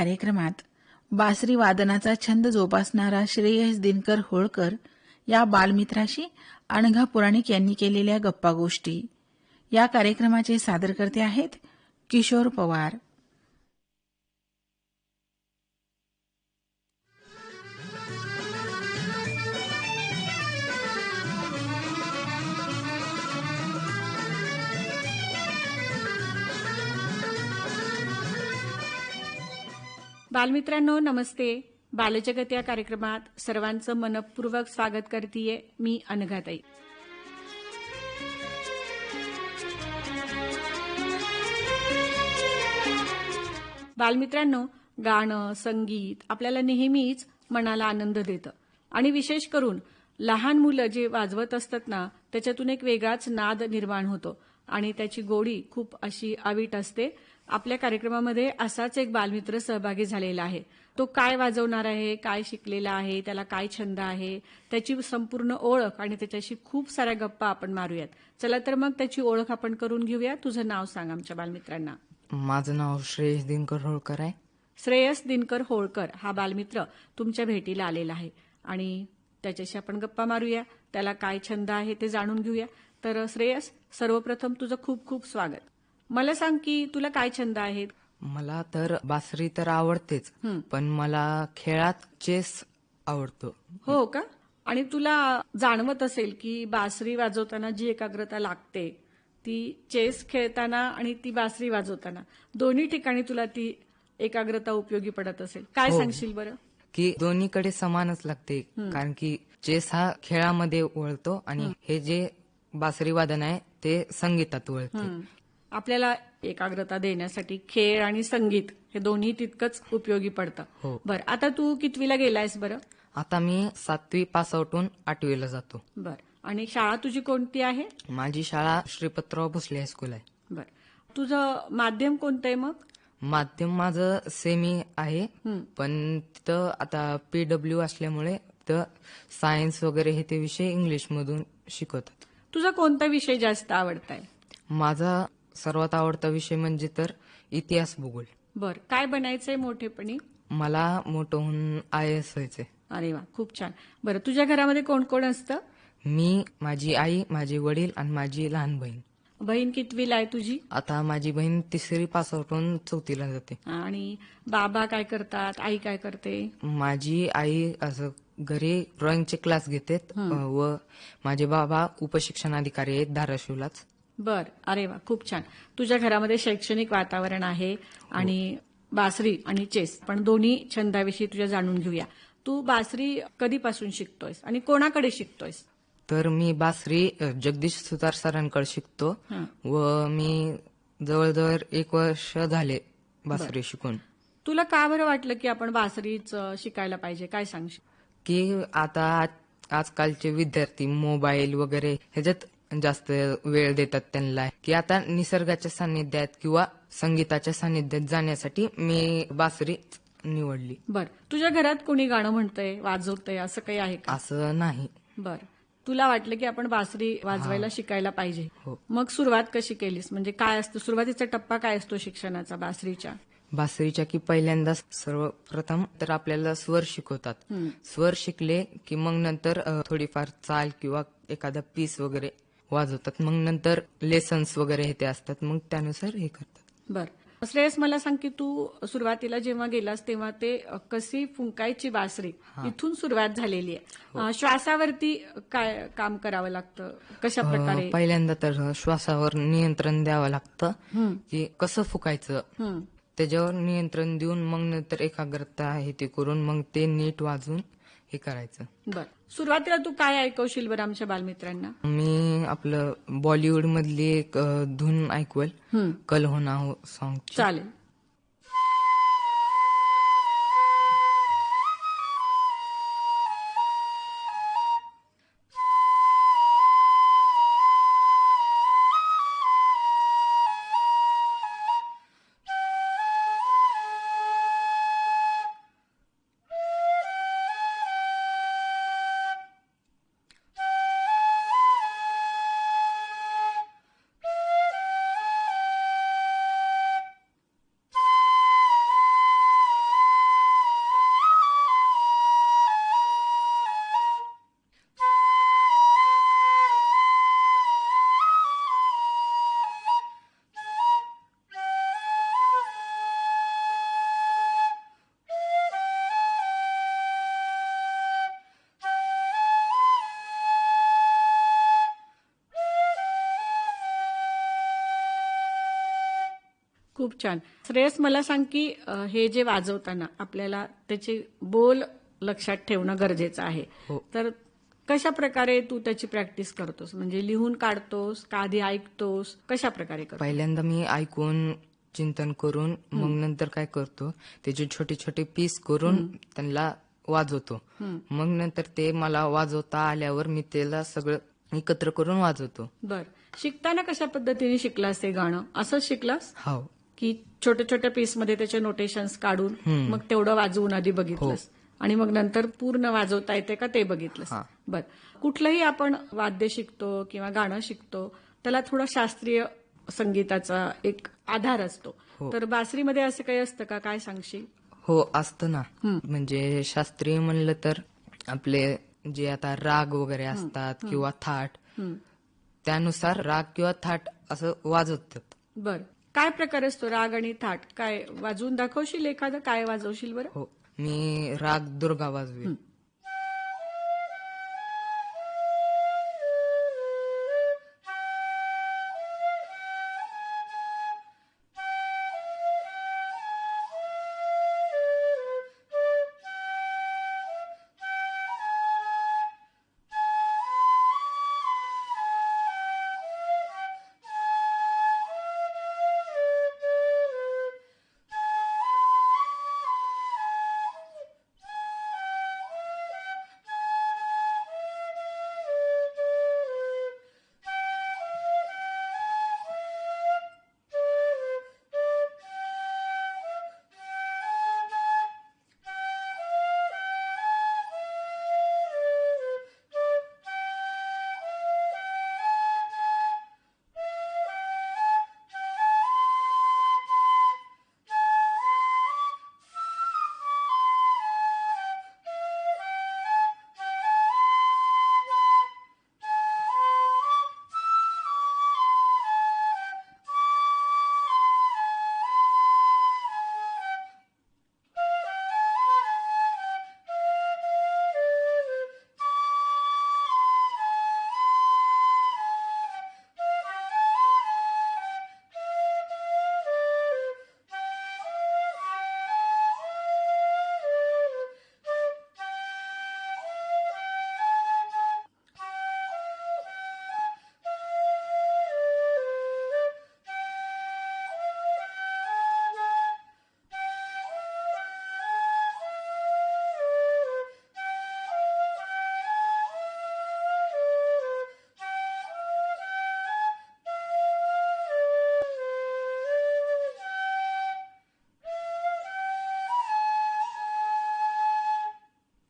कार्यक्रमात बासरी वादनाचा छंद जोपासणारा श्रेयस दिनकर होळकर या बालमित्राशी अनघा पुराणिक यांनी केलेल्या गप्पा गोष्टी. या कार्यक्रमाचे सादरकर्ते आहेत किशोर पवार. बालमित्रांनो नमस्ते. बालजगत या कार्यक्रमात सर्वांचं मनपूर्वक स्वागत करतेय मी अनघाताई. बालमित्रांनो, गाणं संगीत आपल्याला नेहमीच मनाला आनंद देतं आणि विशेष करून लहान मुलं जे वाजवत असतात ना, त्याच्यातून एक वेगळाच नाद निर्माण होतो आणि त्याची गोडी खूप अशी अवीट असते. आपल्या कार्यक्रमामध्ये असाच एक बालमित्र सहभागी झालेला आहे. तो काय वाजवणार आहे, काय शिकलेला आहे, त्याला काय छंद आहे, त्याची संपूर्ण ओळख आणि त्याच्याशी खूप साऱ्या गप्पा आपण मारूयात. चला तर मग त्याची ओळख आपण करून घेऊया. तुझं नाव सांग आमच्या बालमित्रांना. माझं नाव श्रेयस दिनकर होळकर आहे. श्रेयस दिनकर होळकर हा बालमित्र तुमच्या भेटीला आलेला आहे आणि त्याच्याशी आपण गप्पा मारूया. त्याला काय छंद आहे ते जाणून घेऊया. तर श्रेयस, सर्वप्रथम तुझं खूप खूप स्वागत. मला सांग की तुला काय छंद आहेत? मला तर बासरी तर आवडतेच, पण मला खेळात चेस आवडतो. हो का? आणि तुला जाणवत असेल की बासरी वाजवताना जी एकाग्रता लागते ती चेस खेळताना आणि ती बासरी वाजवताना दोन्ही ठिकाणी तुला ती एकाग्रता उपयोगी पडत असेल. काय हो. सांगशील बरं? की दोन्हीकडे समानच लागते, कारण की चेस हा खेळामध्ये वळतो आणि हे जे बासरी वादन आहे ते संगीतात वळते. आपल्याला एकाग्रता देण्यासाठी खेळ आणि संगीत हे दोन्ही तितकंच उपयोगी पडतं. हो. बरं, आता तू कितवीला गेलायस बरं? आता मी 7वी पास आउट होऊन 8वीला जातो. बरं, आणि शाळा तुझी कोणती आहे? माझी शाळा श्रीपतराव भोसले हायस्कूल आहे. बरं, तुझं माध्यम कोणतं आहे मग? माध्यम माझं सेमी आहे, पण तिथं आता PW असल्यामुळे तिथं सायन्स वगैरे हे ते विषय इंग्लिश मधून शिकवतात. तुझा कोणता विषय जास्त आवडताय? माझा सर्वात आवडता विषय म्हणजे तर इतिहास भूगोल. बरं, काय बनायचंय मोठेपणी? मला मोठं होऊन IAS व्हायचंय. अरे वा, खूप छान. बरं, तुझ्या घरामध्ये कोण कोण असतं? मी, माझी आई, माझे वडील आणि माझी लहान बहीण. बहीण कितवीला आहे तुझी? आता माझी बहीण 3री पास आउट होऊन 4थीला जाते. आणि बाबा काय करतात, आई काय करते? माझी आई असं घरी ड्रॉइंगचे क्लास घेतात व माझे बाबा उपशिक्षणाधिकारी आहेत धाराशिवलाच. बर, अरे वा, खूप छान. तुझ्या घरामध्ये शैक्षणिक वातावरण आहे आणि बासरी आणि चेस पण दोन्ही छंदाविषयी तुझ्या जाणून घेऊया. तू बासरी कधीपासून शिकतोयस आणि कोणाकडे शिकतोयस? तर मी बासरी जगदीश सुतार सरांकडे शिकतो व मी जवळजवळ 1 वर्ष झाले बासरी शिकून. तुला का बरं वाटलं की आपण बासरीच शिकायला पाहिजे, काय सांगशील? की आता आजकालचे विद्यार्थी मोबाईल वगैरे ह्याच्यात जास्त वेळ देतात त्यांना, की आता निसर्गाच्या सानिध्यात किंवा संगीताच्या सानिध्यात जाण्यासाठी मी बासरी निवडली. बर, तुझ्या घरात कोणी गाणं म्हणतंय, वाजवतंय असं काही आहे का? असं नाही. बर, तुला वाटलं की आपण बासरी वाजवायला शिकायला पाहिजे. हो. मग सुरुवात कशी केलीस? म्हणजे काय असतं सुरुवातीचा टप्पा, काय असतो शिक्षणाचा बासरीच्या? बासरीच्या की पहिल्यांदा सर्वप्रथम तर आपल्याला स्वर शिकवतात. स्वर शिकले की मग नंतर थोडीफार चाल किंवा एखादा पीस वगैरे वाजवतात. मग नंतर लेसन्स वगैरे हे ते असतात, मग त्यानुसार हे करतात. बर, श्रेयस, मला सांग की तू सुरुवातीला जेव्हा गेलास तेव्हा ते कशी फुंकायची बासरी इथून सुरुवात झालेली आहे. श्वासावरती काय काम करावं लागतं, कशा प्रकारे? पहिल्यांदा तर श्वासावर नियंत्रण द्यावं लागतं, की कसं फुकायचं त्याच्यावर नियंत्रण देऊन मग नंतर एकाग्रता हे ते करून मग ते नीट वाजून हे करायचं. बर, सुरुवातीला तू काय ऐकवशील बरं आमच्या बालमित्रांना? मी आपलं बॉलिवूड मधली एक धून ऐकवल, कल हो ना हो सॉंग. चालेल. खूप छान. श्रेयस, मला सांग की हे जे वाजवताना आपल्याला त्याचे बोल लक्षात ठेवणं गरजेचं आहे. हो. तर कशा प्रकारे तू त्याची प्रॅक्टिस करतोस? म्हणजे लिहून काढतोस का आधी ऐकतोस? कशा प्रकारे करतोस? पहिल्यांदा मी ऐकून चिंतन करून मग नंतर काय करतो, त्याचे छोटे छोटे पीस करून त्यांना वाजवतो. मग नंतर ते मला वाजवता आल्यावर मी त्याला सगळं एकत्र करून वाजवतो. बर, शिकताना कशा पद्धतीने शिकलास ते गाणं? असंच शिकलास हो. की छोट्या छोट्या पीसमध्ये त्याचे नोटेशन्स काढून मग तेवढं वाजवून आधी बघितलंस आणि मग नंतर पूर्ण वाजवता येते का ते बघितलंस? हा. बर, कुठलंही आपण वाद्य शिकतो किंवा गाणं शिकतो त्याला थोडा शास्त्रीय संगीताचा एक आधार असतो. तर बासरीमध्ये असं काही असतं का? काय सांगशील? हो, असतं ना. म्हणजे शास्त्रीय म्हणलं तर आपले जे आता राग वगैरे असतात किंवा थाट, त्यानुसार राग किंवा थाट असं वाजवतात. बर, काय प्रकार असतो राग आणि थाट? काय वाजवून दाखवशील एखादं? काय वाजवशील बरं? हो, मी राग दुर्गा वाजवेल.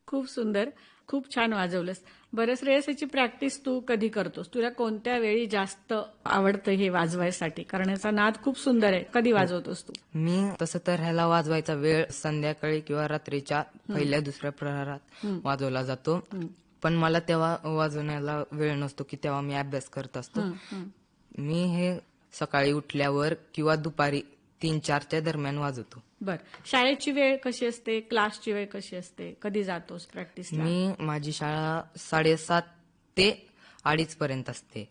खूप सुंदर, खूप छान वाजवलंस. बरं श्रेयस, याची प्रॅक्टिस तू कधी करतोस? तुला कोणत्या वेळी जास्त आवडतं हे वाजवायसाठी? कारण याचा नाद खूप सुंदर आहे. कधी वाजवतोस तू? मी तसं तर ह्याला वाजवायचा वेळ संध्याकाळी किंवा रात्रीच्या पहिल्या दुसऱ्या प्रहरात वाजवला जातो. पण मला तेव्हा वाजवण्याला वेळ नसतो की तेव्हा मी अभ्यास करत असतो. मी हे सकाळी उठल्यावर किंवा दुपारी 3-4च्या दरम्यान वाजवतो. बर, शाळेची वेळ कशी असते? क्लासची वेळ कशी असते? कधी जातोस प्रॅक्टिसला? माझी शाळा 7:30 ते 2:30 पर्यंत असते.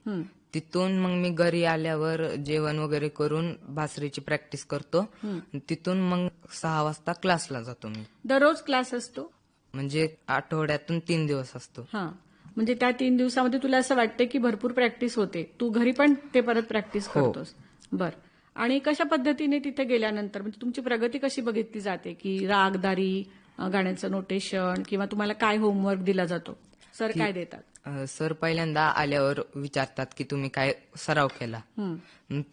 तिथून मग मी घरी आल्यावर जेवण वगैरे करून बासरीची प्रॅक्टिस करतो. तिथून मग 6 वाजता क्लासला जातो मी. दररोज क्लास असतो? म्हणजे आठवड्यातून 3 दिवस असतो. हा, म्हणजे त्या 3 दिवसामध्ये तुला असं वाटतं की भरपूर प्रॅक्टिस होते. तू घरी पण ते परत प्रॅक्टिस करतोस? बर, आणि कशा पद्धतीने तिथे गेल्यानंतर म्हणजे तुमची प्रगती कशी बघितली जाते? की रागदारी, गाण्याचं नोटेशन, किंवा तुम्हाला काय होमवर्क दिला जातो? सर काय देतात? सर पहिल्यांदा आल्यावर विचारतात की तुम्ही काय सराव केला.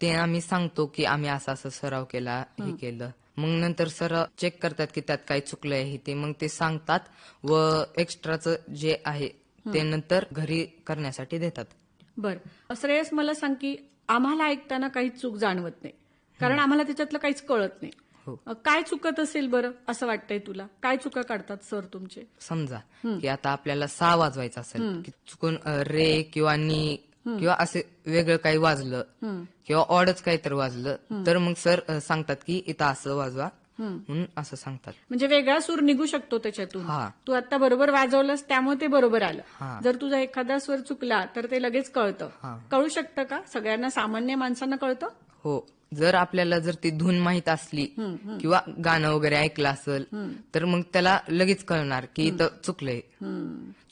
ते आम्ही सांगतो की आम्ही असा असा सराव केला, हे केलं. मग नंतर सर चेक करतात की त्यात काय चुकलंय हे ते, मग ते सांगतात व एक्स्ट्राचं जे आहे ते नंतर घरी करण्यासाठी देतात. बर, श्रेयस, मला सांग की आम्हाला ऐकताना काही चूक जाणवत नाही, कारण आम्हाला त्याच्यातलं काहीच कळत नाही. काय चुकत असेल बरं असं वाटतंय तुला? काय चुका काढतात सर तुमचे? समजा की आता आपल्याला सा वाजवायचा असेल की चुकून रे किंवा नी किंवा असे वेगळं काही वाजलं किंवा ऑडच काहीतरी वाजलं तर मग सर सांगतात की इथं असं वाजवा म्हणून असं सांगतात. म्हणजे वेगळा सूर निघू शकतो त्याच्यातून. हा. तू आता बरोबर वाजवलंस त्यामुळे ते बरोबर आलं. हा. जर तुझा एखादा स्वर चुकला तर ते लगेच कळतं. हा. कळू शकतं का? सगळ्यांना, सामान्य माणसांना कळतं? हो, जर आपल्याला जर ती धून माहित असली किंवा गाणं वगैरे ऐकलं असेल तर मग त्याला लगेच कळणार की इथं चुकलंय.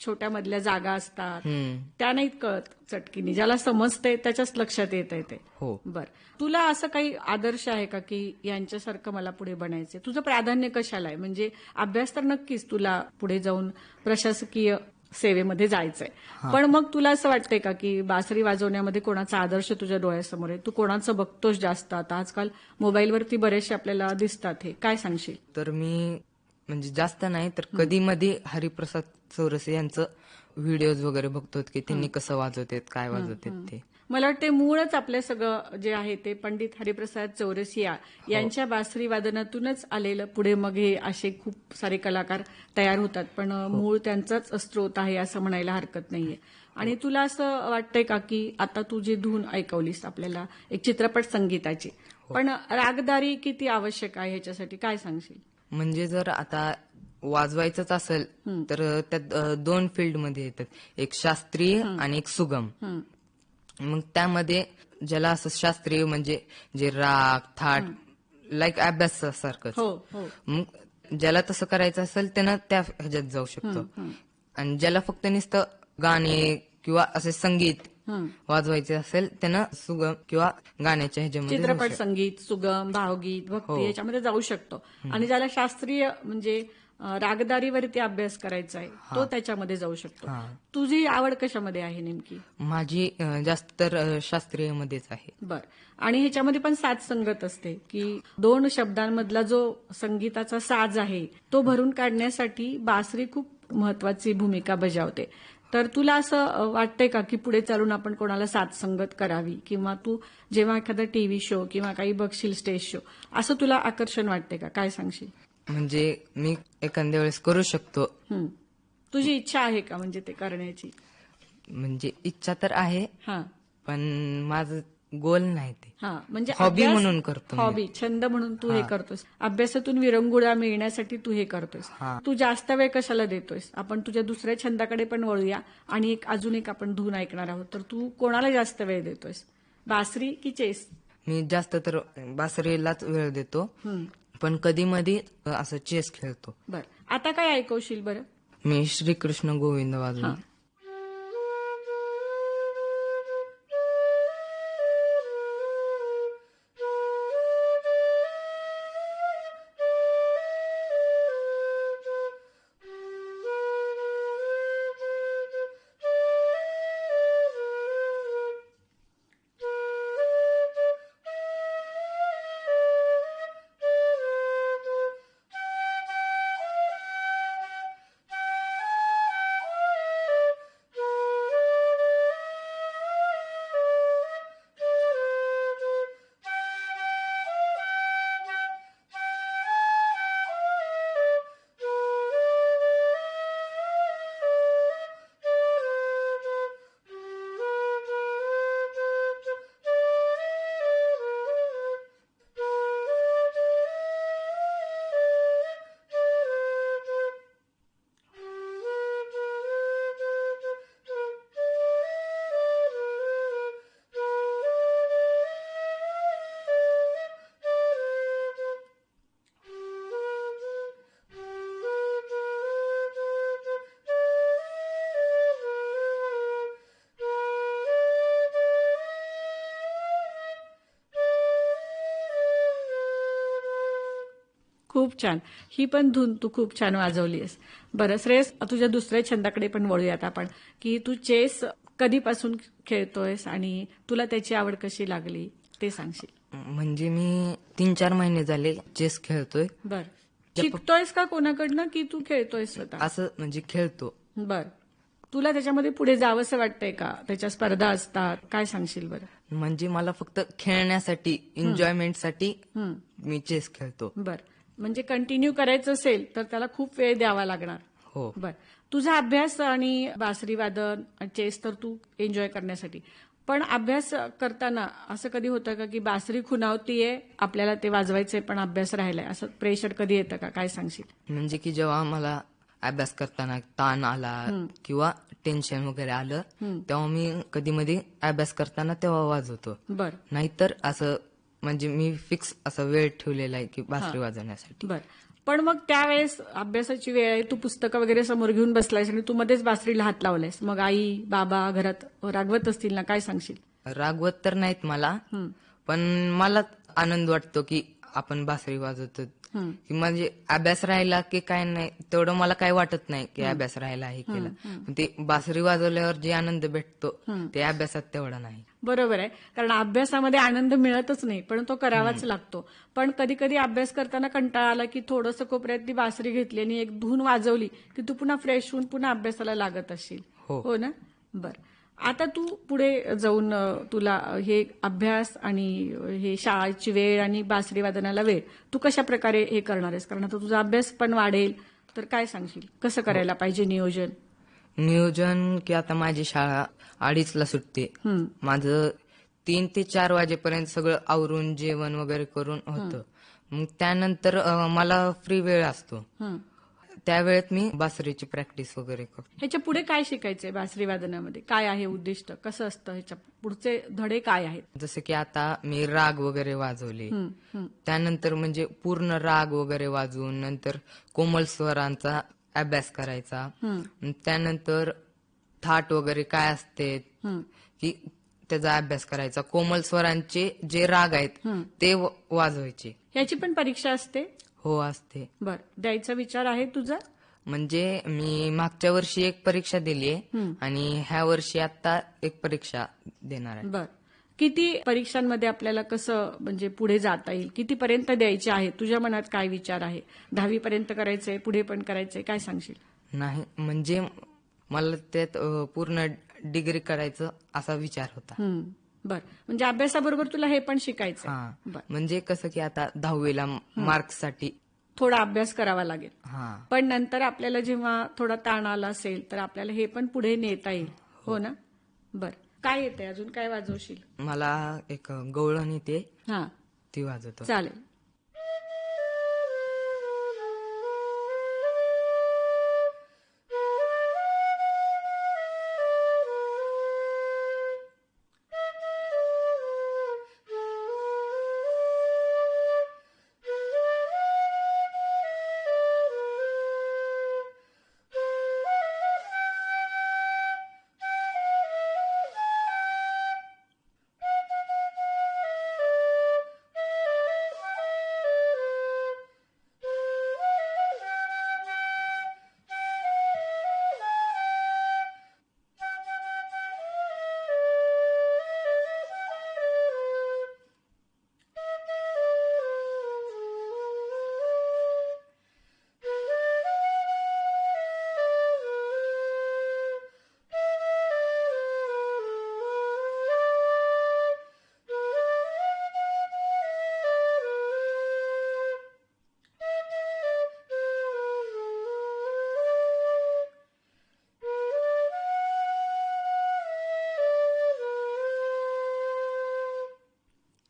छोट्या मधल्या जागा असतात हम्म. त्या नाहीत कळत चटकीने, ज्याला समजते त्याच्याच लक्षात येत ते. हो. बर, तुला असं काही आदर्श आहे का की यांच्यासारखं मला पुढे बनायचंय? तुझं प्राधान्य कशाला आहे? म्हणजे अभ्यास तर नक्कीच तुला पुढे जाऊन प्रशासकीय सेवेमध्ये जायचंय, पण मग तुला असं वाटतंय का की बासरी वाजवण्यामध्ये कोणाचा आदर्श तुझ्या डोळ्यासमोर आहे? तू कोणाचं बघतोस जास्त? आता आजकाल मोबाईलवरती बरेचसे आपल्याला दिसतात, हे काय सांगशील? तर मी म्हणजे जास्त नाही तर कधी मध्ये हरिप्रसाद चौरसे यांचं व्हिडिओज वगैरे बघतो की त्यांनी कसं वाजवतात, काय वाजवतात ते. मला वाटते मूळच आपलं सगळं जे आहे ते पंडित हरिप्रसाद चौरसिया यांच्या बासरी वादनातूनच आलेलं. पुढे मग हे असे खूप सारे कलाकार तयार होतात, पण मूळ त्यांचाच स्रोत आहे असं म्हणायला हरकत नाहीये. आणि तुला असं वाटतंय का की आता तू जी धून ऐकवलीस आपल्याला एक चित्रपट संगीताची, पण रागदारी किती आवश्यक आहे ह्याच्यासाठी, काय सांगशील? म्हणजे जर आता वाजवायचंच असेल तर त्यात 2 फील्डमध्ये येतात, एक शास्त्रीय आणि एक सुगम. मग त्यामध्ये ज्याला असं शास्त्रीय म्हणजे जे राग थाट लाईक अभ्यासासारखंच, हो हो. मग ज्याला तसं करायचं असेल त्यानं त्या ह्याच्यात जाऊ शकतो. आणि ज्याला फक्त नुसतं गाणे किंवा असे संगीत वाजवायचे असेल त्यानं सुगम किंवा गाण्याच्या ह्याच्यामध्ये जाऊ चित्रपट शकतो. संगीत, सुगम, भावगीत, भक्ती याच्यामध्ये जाऊ शकतो. आणि ज्याला शास्त्रीय म्हणजे रागदारीवरती अभ्यास करायचा आहे तो त्याच्यामध्ये जाऊ शकतो. तुझी आवड कशामध्ये आहे नेमकी? माझी जास्त तर शास्त्रीय मध्येच आहे. बर, आणि ह्याच्यामध्ये पण साज संगत असते की 2 शब्दांमधला जो संगीताचा साज आहे तो भरून काढण्यासाठी बासरी खूप महत्वाची भूमिका बजावते. तर तुला असं वाटतंय का की पुढे चालून आपण कोणाला साथ संगत करावी, किंवा तू जेव्हा एखादा टीव्ही शो किंवा काही बघशील स्टेज शो, असं तुला आकर्षण वाटते का? काय सांगशील? म्हणजे मी एखाद्या वेळेस करू शकतो. तुझी इच्छा आहे का म्हणजे ते करण्याची? म्हणजे इच्छा तर आहे हा पण माझं गोल नाही ते. हा, म्हणजे हॉबी अभ्यास- म्हणून करतो मी. हॉबी, छंद म्हणून तू हे करतोस. अभ्यासातून विरंगुळा मिळण्यासाठी तू हे करतोस. तू जास्त वेळ कशाला देतोयस? आपण तुझ्या दुसऱ्या छंदाकडे पण वळूया आणि अजून एक आपण धून ऐकणार आहोत. तर तू कोणाला जास्त वेळ देतोयस, बासरी की चेस? मी जास्त तर बासरीलाच वेळ देतो, पण कधी मध्ये असं चेस खेळतो. बर, आता काय ऐकवशील बरं? मी श्रीकृष्ण गोविंद वाजवी. हा. खूप छान. ही पण धून तू खूप छान वाजवलीस. बरं श्रेयस, तुझ्या दुसऱ्या छंदाकडे पण वळूयात आपण, की तू चेस कधीपासून खेळतोयस आणि तुला त्याची आवड कशी लागली ते सांगशील? म्हणजे मी 3-4 महिने झाले चेस खेळतोय. बर, शिकतोयस का कोणाकडनं की तू खेळतोयस स्वतः? असं म्हणजे खेळतो. बर, तुला त्याच्यामध्ये पुढे जावंसं वाटतंय का? त्याच्या स्पर्धा असतात, काय सांगशील बरं? म्हणजे मला फक्त खेळण्यासाठी, एन्जॉयमेंटसाठी मी चेस खेळतो. बर, म्हणजे कंटिन्यू करायचं असेल तर त्याला खूप वेळ द्यावा लागणार. हो. बर, तुझा अभ्यास आणि बासरी वादन चेस तर तू एन्जॉय करण्यासाठी, पण अभ्यास करताना असं कधी होतं का की बासरी खुणावतीये, आपल्याला ते वाजवायचंय पण अभ्यास राहिलाय, असं प्रेशर कधी येतं का? काय सांगशील? म्हणजे की जेव्हा मला अभ्यास करताना ताण आला किंवा टेन्शन वगैरे आलं तेव्हा मी कधी मध्ये अभ्यास करताना तेव्हा वाजवतो. बर, नाहीतर असं म्हणजे मी फिक्स असा वेळ ठेवलेला आहे की बासरी वाजवण्यासाठी. बर. पण मग त्यावेळेस अभ्यासाची वेळ आहे, तू पुस्तकं वगैरे समोर घेऊन बसलायस आणि तू मध्येच बासरीला हात लावलायस, मग आई बाबा घरात रागवत असतील ना, काय सांगशील? रागवत तर नाहीत मला, पण मला आनंद वाटतो की आपण बासरी वाजवतो, की म्हणजे अभ्यास राहिला की काय नाही तेवढं मला काय वाटत नाही की अभ्यास राहिला हे केला, पण ते बासरी वाजवल्यावर जे आनंद भेटतो ते अभ्यासात तेवढा नाही. बरोबर आहे, कारण अभ्यासामध्ये आनंद मिळतच नाही, पण तो करावाच लागतो. पण कधी कधी अभ्यास करताना कंटाळा आला की थोडंसं कोपऱ्यात ती बासरी घेतली आणि एक धून वाजवली की तू पुन्हा फ्रेश होऊन पुन्हा अभ्यासाला लागत असशील. हो ना. बर. आता तू पुढे जाऊन तुला हे अभ्यास आणि हे शाळेची वेळ आणि बासरी वादनाला वेळ तू कशा प्रकारे हे करणार आहेस? कारण आता तुझा अभ्यास पण वाढेल, तर काय सांगशील कसं करायला पाहिजे नियोजन? की आता माझी शाळा 2:30ला सुटते, माझं 3 ते 4 वाजेपर्यंत सगळं आवरून जेवण वगैरे करून होतं. मग त्यानंतर मला फ्री वेळ असतो, त्यावेळेत मी बासरीची प्रॅक्टिस वगैरे करतो. ह्याच्या पुढे काय शिकायचंय बासरी वादनामध्ये? काय आहे उद्दिष्ट? कसं असतं? ह्याच्या पुढचे धडे काय आहेत? जसं की आता मी राग वगैरे वाजवले, त्यानंतर म्हणजे पूर्ण राग वगैरे वाजवून नंतर कोमल स्वरांचा अभ्यास करायचा, त्यानंतर थाट वगैरे काय असते की त्याचा अभ्यास करायचा, कोमल स्वरांचे जे राग आहेत ते वाजवायचे. ह्याची पण परीक्षा असते? हो, असते. बर. द्यायचा विचार आहे तुझा? म्हणजे मी मागच्या वर्षी एक परीक्षा दिली आहे आणि ह्या वर्षी आता एक परीक्षा देणार आहे. बर. किती परीक्षांमध्ये आपल्याला कसं म्हणजे पुढे जाता येईल? कितीपर्यंत द्यायचे आहे? तुझ्या मनात काय विचार आहे? 10वी पर्यंत करायचंय, पुढे पण करायचंय, काय सांगशील? नाही, म्हणजे मला त्यात पूर्ण डिग्री करायचं असा विचार होता. बर. म्हणजे अभ्यासाबरोबर तुला हे पण शिकायचं? म्हणजे कसं की आता 10वीला मार्क्ससाठी थोडा अभ्यास करावा लागेल, हा, पण नंतर आपल्याला जेव्हा थोडा ताण आला असेल तर आपल्याला हे पण पुढे नेता येईल. हो ना. बर. काय येते अजून? काय वाजवशील? मला एक गवळण येते, हा, ती वाजवतो. चालेल.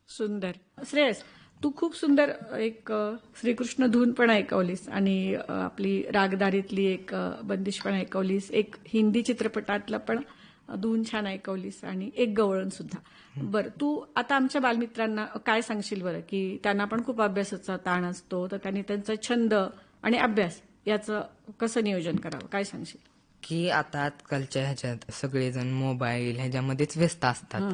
सुंदर. श्रेयस, तू खूप सुंदर एक श्रीकृष्ण धून पण ऐकवलीस आणि आपली रागदारीतली एक बंदिश पण ऐकवलीस, एक हिंदी चित्रपटातलं पण धून छान ऐकवलीस आणि एक गवळण सुद्धा. बरं, तू आता आमच्या बालमित्रांना काय सांगशील बरं, की त्यांना पण खूप अभ्यासाचा ताण असतो, तर त्यांनी त्यांचा छंद आणि अभ्यास याचं कसं नियोजन करावं, काय सांगशील? की आता आजकालच्या ह्याच्यात सगळेजण मोबाईल ह्याच्यामध्येच व्यस्त असतात,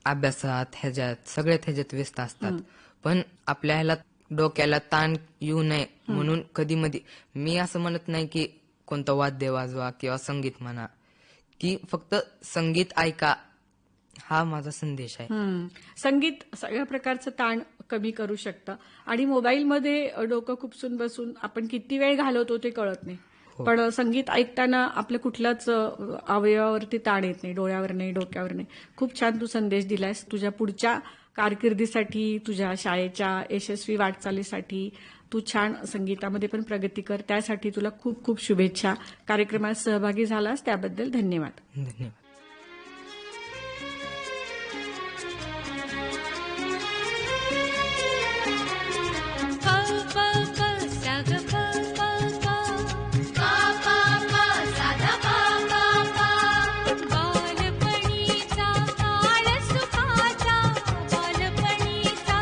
अभ्यासात ह्याच्यात सगळ्यात ह्याच्यात व्यस्त असतात, पण आपल्या ह्याला डोक्याला ताण येऊ नये म्हणून कधी मध्ये मी असं म्हणत नाही की कोणतं वाद्य वाजवा किंवा संगीत म्हणा, की फक्त संगीत ऐका, हा माझा संदेश आहे. संगीत सगळ्या प्रकारचं ताण कमी करू शकतं आणि मोबाईलमध्ये डोकं खुपसून बसून आपण किती वेळ घालवतो ते कळत नाही, पण संगीत ऐकताना आपल्या कुठल्याच अवयवावरती ताण येत नाही, डोळ्यावर नाही, डोक्यावर नाही. खूप छान तू संदेश दिलायस तुझ्या पुढच्या कारकिर्दीसाठी, तुझ्या शाळेच्या यशस्वी वाटचालीसाठी. तू छान संगीतामध्ये पण प्रगती कर, त्यासाठी तुला खूप खूप शुभेच्छा. कार्यक्रमात सहभागी झालास त्याबद्दल धन्यवाद. धन्यवाद. बालपणीचा काळ सुखाचा, बालपणीचा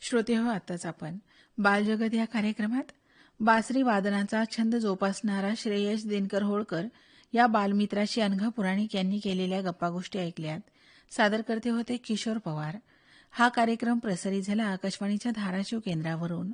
श्रोते हो, आताच आपण बालजगत या कार्यक्रमात बासरी वादनाचा छंद जोपासणारा श्रेयस दिनकर होळकर या बालमित्राशी अनघा पुराणिक यांनी केलेल्या गप्पागोष्टी ऐकल्यात. सादर करते होते किशोर पवार. हा कार्यक्रम प्रसारित झाला आकाशवाणीच्या धाराशिव केंद्रावरून.